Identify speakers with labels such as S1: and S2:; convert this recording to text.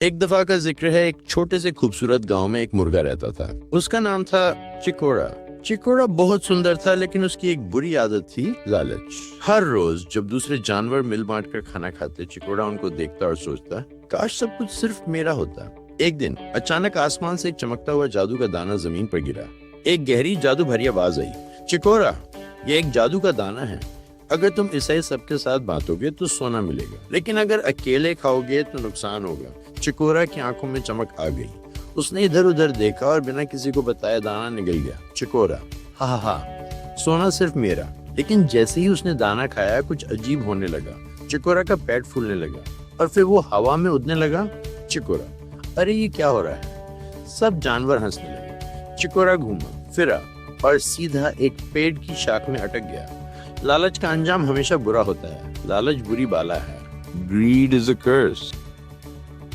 S1: एक दफा का जिक्र है, एक छोटे से खूबसूरत गांव में एक मुर्गा रहता था। उसका नाम था चिकोरा। चिकोरा बहुत सुंदर था, लेकिन उसकी एक बुरी आदत थी, लालच। हर रोज जब दूसरे जानवर मिल बांट कर खाना खाते, चिकोरा उनको देखता और सोचता, काश सब कुछ सिर्फ मेरा होता। एक दिन अचानक आसमान से एक चमकता हुआ जादू का दाना जमीन पर गिरा। एक गहरी जादू भरी आवाज आई, चिकोरा, ये एक जादू का दाना है। अगर तुम इसे सबके साथ बांटोगे तो सोना मिलेगा, लेकिन अगर अकेले खाओगे तो नुकसान होगा। चिकोरा की आंखों में चमक आ गई। उसने इधर उधर देखा और बिना किसी को बताए दाना निकल गया। चिकोरा, हा हा, सोना सिर्फ मेरा। लेकिन जैसे ही उसने दाना खाया, कुछ अजीब होने लगा। चिकोरा का पेट फूलने लगा और फिर वो हवा में उड़ने लगा। चिकोरा, अरे ये क्या हो रहा है? सब जानवर हंसने लगे। चिकोरा घूमा फिरा और सीधा एक पेड़ की शाख में अटक गया। लालच का अंजाम हमेशा बुरा होता है। लालच बुरी बाला है। Greed is a curse.